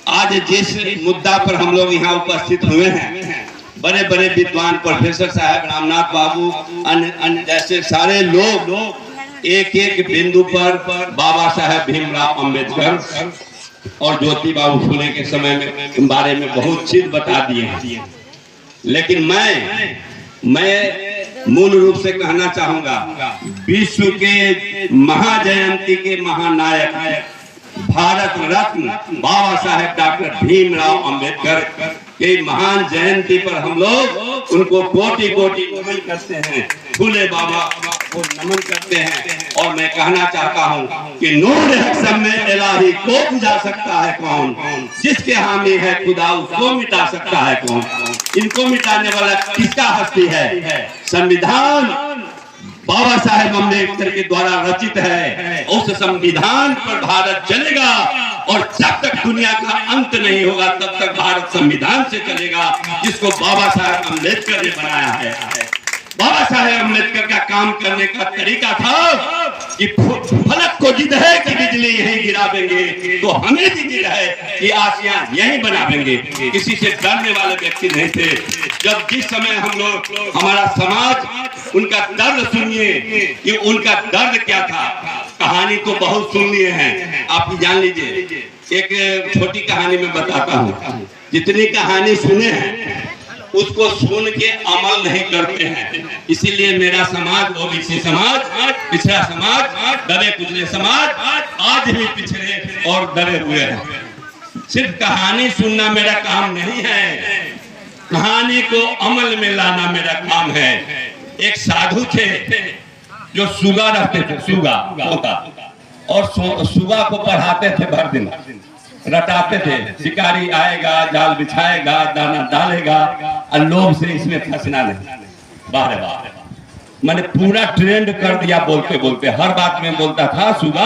आज जिस मुद्दा पर हम लोग यहाँ उपस्थित हुए हैं, बड़े बड़े विद्वान प्रोफेसर साहब, रामनाथ बाबू, अन्य जैसे सारे लोग एक एक बिंदु पर बाबा साहेब भीमराव अंबेडकर और ज्योतिबा फुले के समय में बारे में बहुत चीज बता दिए हैं। लेकिन मैं मूल रूप से कहना चाहूंगा, विश्व के महाजयंती के महानायक भारत रत्न बाबा साहेब डॉक्टर भीमराव अंबेडकर के महान जयंती पर हम लोग उनको कोटि कोटि नमन करते हैं, फूले बाबा को नमन करते हैं। और मैं कहना चाहता हूं कि नूर है सब में इलाही को बुझा सकता है कौन, जिसके हामी है खुदा उसको मिटा सकता है कौन। इनको मिटाने वाला किसका हस्ती है? संविधान बाबा साहेब अम्बेडकर के द्वारा रचित है। उस संविधान पर भारत चलेगा और जब तक दुनिया का अंत नहीं होगा तब तक भारत संविधान से चलेगा, जिसको बाबा साहेब अम्बेडकर ने बनाया है। बाबा साहेब अम्बेडकर का काम करने का तरीका था कि फलक को जिद है कि बिजली यहीं गिरावेंगे, तो हमें भी जिद है कि आसियां यहीं बनावेंगे। किसी से डरने वाले व्यक्ति नहीं थे। जब जिस समय हम लोग, हमारा समाज, उनका दर्द सुनिए कि उनका दर्द क्या था। कहानी तो बहुत सुन लिए हैं, आप जान लीजिए। एक छोटी कहानी में बताता हूँ। जितनी कहानी सुने हैं उसको सुन के अमल नहीं करते हैं। इसीलिए मेरा समाज, ओबीसी समाज, पिछड़ा समाज, दबे कुचले समाज आज भी पिछड़े और दबे हुए हैं। सिर्फ कहानी सुनना मेरा काम नहीं है, कहानी को अमल में लाना मेरा काम है। एक साधु थे जो सुगा रखते थे, सुगा होता, और सुगा को पढ़ाते थे, भर दिन रटाते थे। शिकारी आएगा, जाल बिछाएगा, दाना डालेगा, और लोभ से इसमें फंसना नहीं। बारे बारे मैंने पूरा ट्रेंड कर दिया। बोलते बोलते हर बात में बोलता था सुगा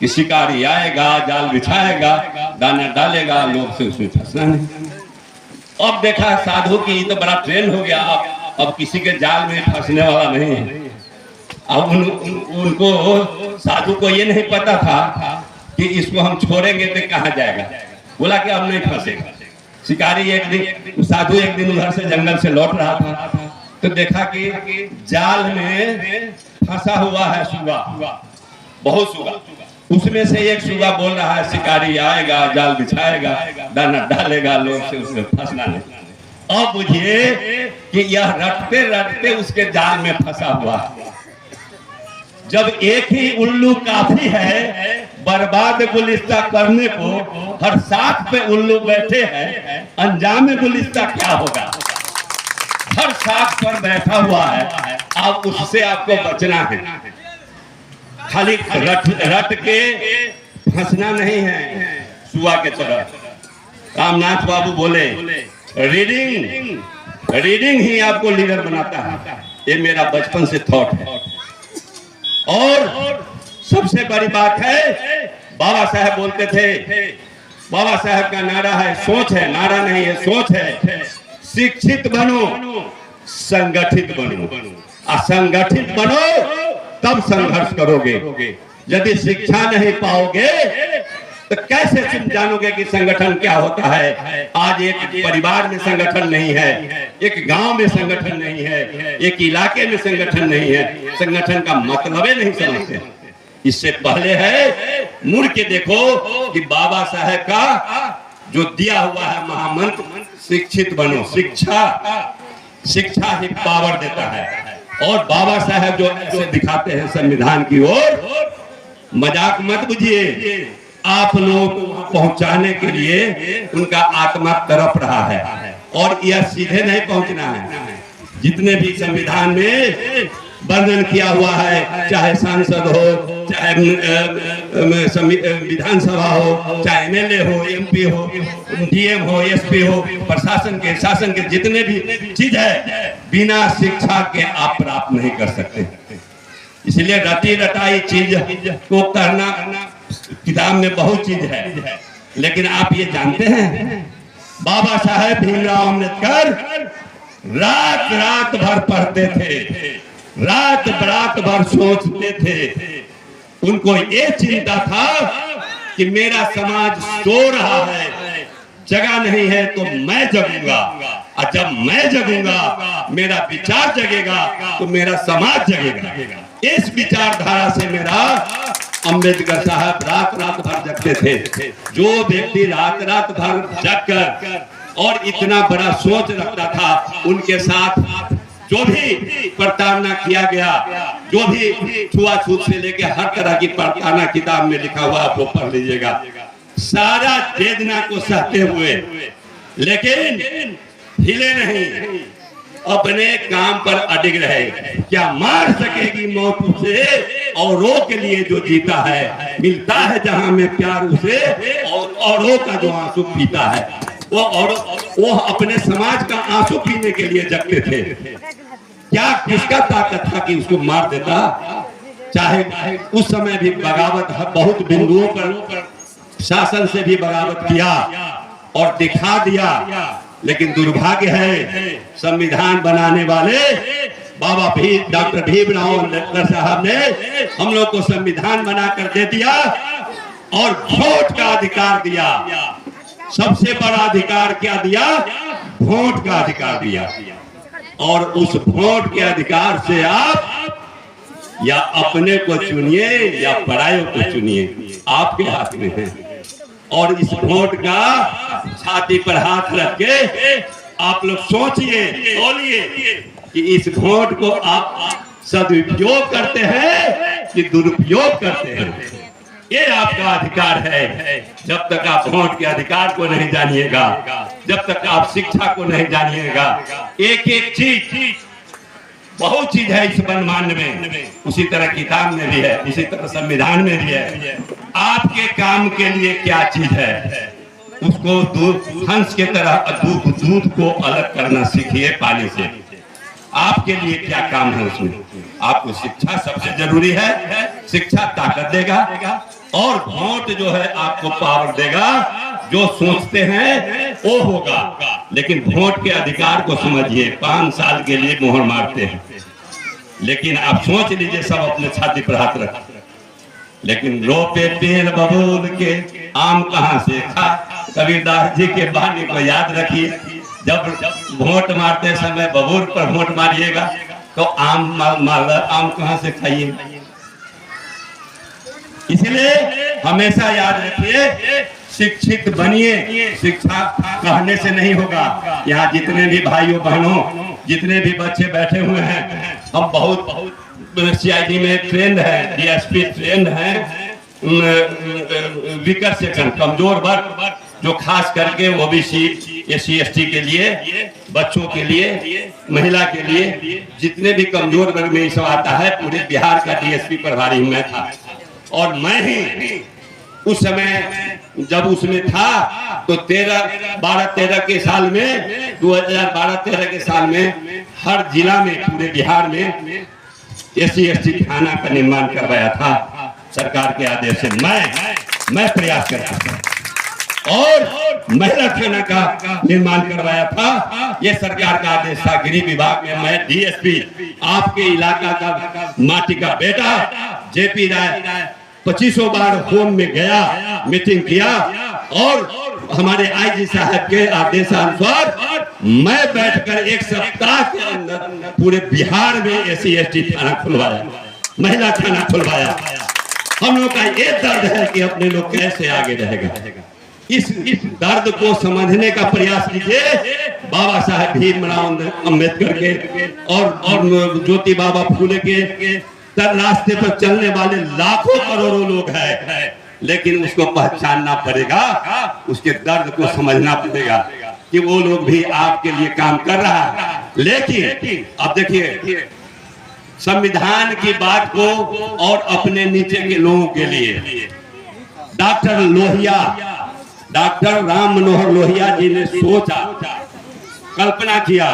कि शिकारी आएगा, जाल बिछाएगा, दाना डालेगा, लोभ से उसमें फंसना नहीं। अब देखा साधु की तो बड़ा ट्रेंड हो गया। अब किसी के जाल में फंसने वाला नहीं है। अब उनको साधु को ये नहीं पता था कि इसको हम छोड़ेंगे तो कहाँ जाएगा। बोला कि अब नहीं फंसेगा। शिकारी एक दिन, साधु एक दिन उधर से जंगल से लौट रहा था तो देखा कि जाल में फंसा हुआ है सुगा, बहुत सुगा। उसमें से एक सुगा बोल रहा है शिकारी आएगा, जाल बिछाएगा, दाना डालेगा, लोग से उसमें फंसना नहीं। अब बुझिए कि यह रटते रटते उसके जाल में फंसा हुआ है। जब एक ही उल्लू काफी है बर्बाद गुलिस्ता करने को, हर साथ पे उल्लू बैठे हैं, अंजाम गुलिस्ता क्या होगा। हर साथ पर बैठा हुआ है, आप उससे आपको बचना है। खाली रट के फंसना नहीं है सुआ के तरह। रामनाथ बाबू बोले रीडिंग ही आपको लीडर बनाता है। ये मेरा बचपन से थॉट है। और सबसे बड़ी बात है, बाबा साहब बोलते थे, बाबा साहब का नारा है, सोच है, नारा नहीं है, सोच है, शिक्षित बनो, संगठित बनो। असंगठित बनो तब संघर्ष करोगे। यदि शिक्षा नहीं पाओगे तो कैसे जानोगे कि संगठन क्या होता है। आज एक परिवार में संगठन नहीं है, एक गांव में संगठन नहीं है, एक इलाके में संगठन नहीं है, संगठन का मतलब ही नहीं समझते। इससे पहले है मुड़ के देखो कि बाबा साहेब का जो दिया हुआ है महामंत्र, शिक्षित बनो। शिक्षा ही पावर देता है। और बाबा साहेब जो ऐसे दिखाते हैं संविधान की ओर, मजाक मत बुझिए। आप लोगों को पहुंचाने के लिए उनका आत्मा तड़प रहा है, और यह सीधे नहीं पहुंचना है। जितने भी संविधान में वर्णन किया हुआ है, चाहे सांसद हो, चाहे विधानसभा हो, चाहे एमएलए हो, एमपी हो, डीएम हो, एसपी हो, प्रशासन के, शासन के जितने भी चीज है, बिना शिक्षा के आप प्राप्त नहीं कर सकते। इसलिए रटी रटाई चीज को करना, किताब में बहुत चीज है, लेकिन आप ये जानते हैं बाबा साहेब भीमराव अम्बेडकर रात भर पढ़ते थे, रात भर सोचते थे। उनको ये चिंता था कि मेरा समाज सो रहा है, जगा नहीं है तो मैं जगूंगा, और जब मैं जगूंगा मेरा विचार जगेगा तो मेरा समाज जगेगा। इस विचारधारा से मेरा अंबेडकर साहब रात रात भर जगते थे। जो व्यक्ति रात रात भर जगकर और इतना बड़ा सोच रखता था, उनके साथ जो भी प्रताड़ना किया गया, जो भी छुआछूत से लेके हर तरह की प्रताड़ना किताब में लिखा हुआ आप वो पढ़ लीजिएगा। सारा वेदना को सहते हुए लेकिन हिले नहीं, अपने काम पर अडिग रहे। क्या मार सकेगी मौत उसे, औरों के लिए जो जीता है, मिलता है जहां में प्यार उसे, और औरों का जो आंसू पीता है वो अपने समाज का आंसू पीने के लिए जगते थे। क्या किसका ताकत था कि उसको मार देता? चाहे उस समय भी बगावत बहुत बिंदुओं पर शासन से भी बगावत किया और दिखा दिया, लेकिन दुर्भाग्य है संविधान बनाने वाले बाबा डॉक्टर भीमराव अम्बेडकर साहब ने हम लोग को संविधान बनाकर दे दिया और वोट का अधिकार दिया। सबसे बड़ा अधिकार क्या दिया? वोट का अधिकार दिया। और उस वोट के अधिकार से आप या अपने को चुनिए या परायों को चुनिए, आपके हाथ में है। और इस वोट का छाती पर हाथ रख के आप लोग सोचिए, बोलिए कि इस वोट को आप सदुपयोग करते हैं कि दुरुपयोग करते हैं। ये आपका अधिकार है। जब तक आप वोट के अधिकार को नहीं जानिएगा, जब तक आप शिक्षा को नहीं जानिएगा, एक एक चीज, बहुत चीज है इस ब्रह्मांड में, उसी तरह किताब में भी है, इसी तरह संविधान में भी है। आपके काम के लिए क्या चीज है, उसको हंस के तरह दूध को अलग करना सीखिए पानी से। आपके लिए क्या काम है उसमें? आपको शिक्षा सबसे जरूरी है। शिक्षा ताकत देगा और वोट जो है आपको पावर देगा। जो सोचते हैं वो होगा, लेकिन वोट के अधिकार को समझिए। 5 साल के लिए मोहर मारते हैं, लेकिन आप सोच लीजिए सब अपने छाती पर हाथ रख, लेकिन रोपे पेड़ बबूल के आम कहां से खा। कबीरदास जी के वाणी को याद रखिए, जब वोट मारते समय बबूल पर वोट मारिएगा तो आम कहां से खाइए। इसलिए हमेशा याद रखिए, शिक्षित बनिए। शिक्षा कहने से नहीं होगा। यहाँ जितने भी भाइयों बहनों, जितने भी बच्चे बैठे हुए हैं, हम बहुत CID में ट्रेंड है, DSP ट्रेंड है, विकर सेक्शन कमजोर वर्ग, जो खास करके OBC SC ST के लिए, बच्चों के लिए, महिला के लिए, जितने भी कमजोर वर्ग में सब आता है। पूरे बिहार का DSP प्रभारी मैं था, और मैं ही उस समय जब उसमें था तो 12-13 के साल में, 2012-13 के साल में हर जिला में, पूरे बिहार में SC ST थाना का निर्माण करवाया था सरकार के आदेश से। मैं प्रयास करता था और महिला थाना का निर्माण करवाया था। ये सरकार का आदेश था। गृह विभाग में मैं DSP, आपके इलाका का माटी का बेटा JP राय 25 बार होम में गया, मीटिंग किया, और हमारे IG साहब के आदेशानुसार मैं बैठकर 1 सप्ताह के अंदर पूरे बिहार में SC ST थाना खुलवाया, महिला थाना खुलवाया। हम लोग का ये दर्द है कि अपने लोग कैसे आगे रहेगा। इस दर्द को समझने का प्रयास कीजिए। बाबा साहेब भीमराव अम्बेडकर के और ज्योति बाबा फूले के रास्ते पर चलने वाले लाखों करोड़ों लोग हैं, लेकिन उसको पहचानना पड़ेगा, उसके दर्द को समझना पड़ेगा कि वो लोग भी आपके लिए काम कर रहा है। लेकिन अब देखिए, संविधान की बात को और अपने नीचे के लोगों के लिए डॉक्टर राम मनोहर लोहिया जी ने सोचा, कल्पना किया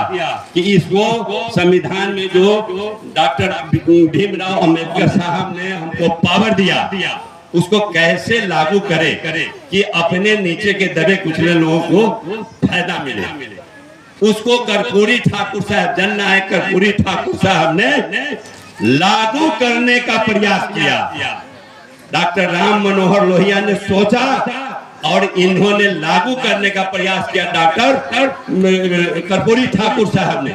कि इसको संविधान में जो डॉक्टर भीमराव अम्बेडकर साहब ने हमको पावर दिया, उसको कैसे लागू करे कि अपने नीचे के दबे कुचले लोगों को फायदा मिले। उसको कर्पूरी ठाकुर साहब, जननायक कर्पूरी ठाकुर साहब ने लागू करने का प्रयास किया। डॉक्टर राम मनोहर लोहिया ने सोचा और इन्होंने लागू करने का प्रयास किया डॉक्टर कर्पूरी ठाकुर साहब ने,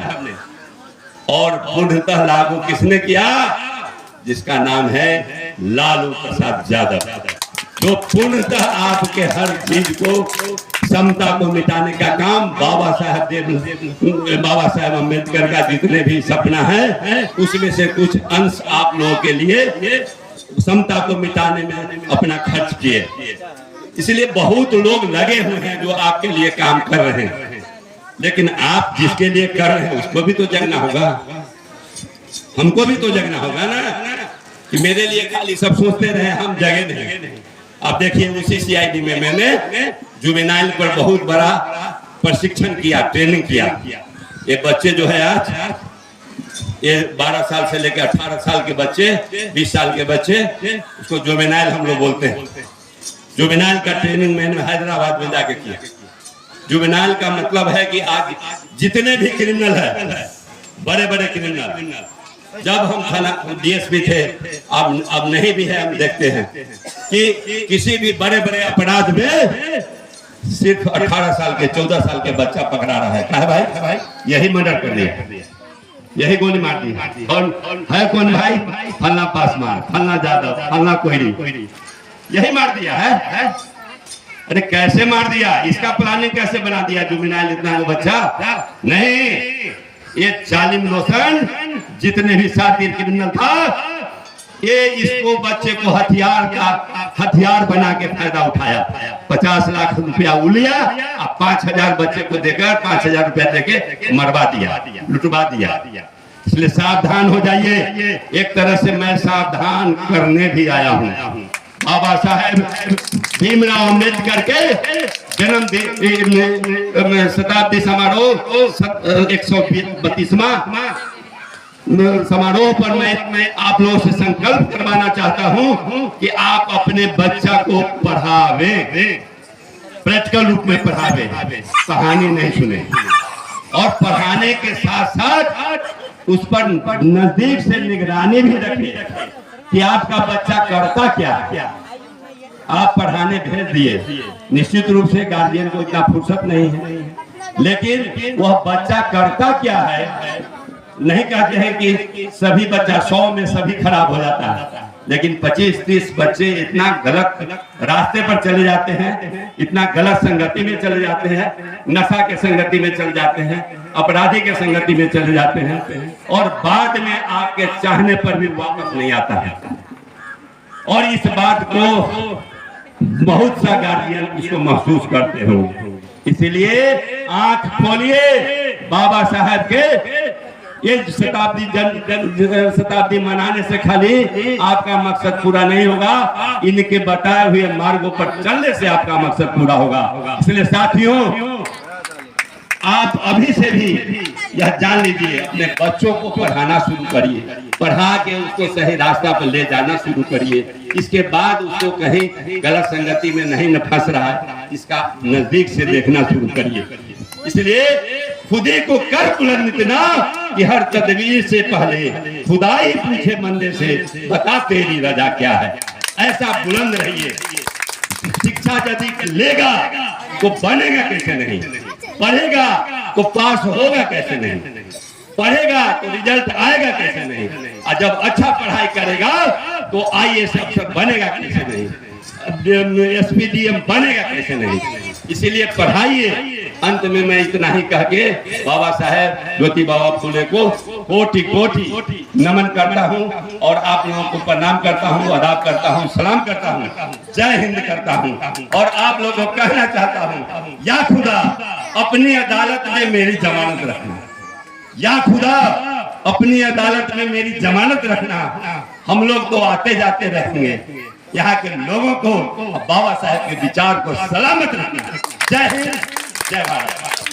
और पूर्णतः लागू किसने किया? जिसका नाम है लालू प्रसाद यादव, जो पूर्णतः आपके हर चीज को, समता को मिटाने का काम बाबा साहब अम्बेडकर का जितने भी सपना है उसमें से कुछ अंश आप लोगों के लिए समता को मिटाने में अपना खर्च किए। इसलिए बहुत लोग लगे हुए हैं जो आपके लिए काम कर रहे हैं, लेकिन आप जिसके लिए कर रहे हैं उसको भी तो जगना होगा, हमको भी तो जगना होगा ना, कि मेरे लिए खाली सब सोचते रहे हम जगे नहीं। अब देखिए उसी सीआईडी में मैंने जुवेनाइल पर बहुत बड़ा प्रशिक्षण किया, ट्रेनिंग किया। ये बच्चे जो है आज ये 12 साल से लेकर 18 साल के बच्चे, 20 साल के बच्चे, उसको जुवेनाइल हम लोग बोलते हैं। जुवेनाइल का ट्रेनिंग मैंने हैदराबाद में जाके किया। जुवेनाइल का मतलब है कि आज जितने भी क्रिमिनल है, बड़े बड़े क्रिमिनल, जब हम थाना डीएसपी थे, अब नहीं भी है, हम देखते हैं कि किसी भी बड़े बड़े अपराध में सिर्फ 18 साल के 14 साल के बच्चा पकड़ा रहा है। क्या है भाई? यही मर्डर कर दिया, यही गोली मार दी। कौन है? कौन भाई? फलना पासवान, फलना यादव, फलना कोहरी, यही मार दिया है। अरे कैसे मार दिया? इसका प्लानिंग कैसे बना दिया? जुवेनाइल इतना वो बच्चा नहीं, ये जालिम रोशन जितने भी शातिर क्रिमिनल था, ये इसको बच्चे को हथियार बना के फायदा उठाया। 50 लाख रुपया लिया, 5000 बच्चे को देकर 5000 रुपया देके मरवा दिया, लुटवा दिया। इसलिए सावधान हो जाइए। एक तरह से मैं सावधान करने भी आया हूँ। बाबा साहेब भीमराव अम्बेडकर के जन्मदिन शताब्दी समारोह 132वां समारोह पर मैं आप लोगों से संकल्प करवाना चाहता हूं कि आप अपने बच्चा को पढ़ावे, प्रैक्टिकल रूप में पढ़ावे, कहानी नहीं सुने, और पढ़ाने के साथ साथ उस पर नजदीक से निगरानी भी रखिए कि आपका बच्चा करता क्या। आप पढ़ाने भेज दिए, निश्चित रूप से गार्जियन को इतना फुर्सत नहीं है, लेकिन वह बच्चा करता क्या है। नहीं कहते हैं कि सभी बच्चा 100 में सभी खराब हो जाता है, लेकिन 25-30 बच्चे इतना गलत रास्ते पर चले जाते हैं, इतना गलत संगति में चले जाते हैं, नशा के संगति में चले जाते हैं, अपराधी के संगति में चले जाते हैं, और बाद में आपके चाहने पर भी वापस नहीं आता है। और इस बात को बहुत सा गार्जियन इसको महसूस करते हो। इसलिए आंख खोलिए। बाबा साहब के ये शताब्दी मनाने से खाली आपका मकसद पूरा नहीं होगा, इनके बताए हुए मार्गों पर चलने से आपका मकसद पूरा होगा। इसलिए साथियों, आप अभी से भी यह जान लीजिए, अपने बच्चों को पढ़ाना शुरू करिए, पढ़ा के उसको सही रास्ता पर ले जाना शुरू करिए। इसके बाद उसको कहीं गलत संगति में नहीं फंस रहा है, इसका नजदीक से देखना शुरू करिए। इसलिए खुदे को कर बुलंद इतना कि हर तदबीर से पहले खुदाई पूछे बंदे से, बता तेरी रजा क्या है। ऐसा बुलंद रहिए। शिक्षा यदि लेगा तो बनेगा कैसे नहीं, पढ़ेगा तो पास होगा कैसे नहीं, पढ़ेगा तो रिजल्ट आएगा कैसे नहीं, और जब अच्छा पढ़ाई करेगा तो आईएएस अफसर बनेगा कैसे नहीं, एसपीडीएम बनेगा कैसे नहीं। इसीलिए पढ़ाइए। अंत में मैं इतना ही कह के बाबा साहेब ज्योति बाबा फुले को कोटि कोटि नमन करता हूं, और आप लोगों को प्रणाम करता हूं, आदाब करता हूं, सलाम करता हूं, जय हिंद करता हूं। और आप लोगों को कहना चाहता हूं, या खुदा अपनी अदालत में मेरी जमानत रखना, या खुदा अपनी अदालत में मेरी जमानत रखना। हम लोग तो आते जाते रहेंगे, यहाँ के लोगों को बाबा साहेब के विचार को सलामत रखना। जय हिंद, जय भारत।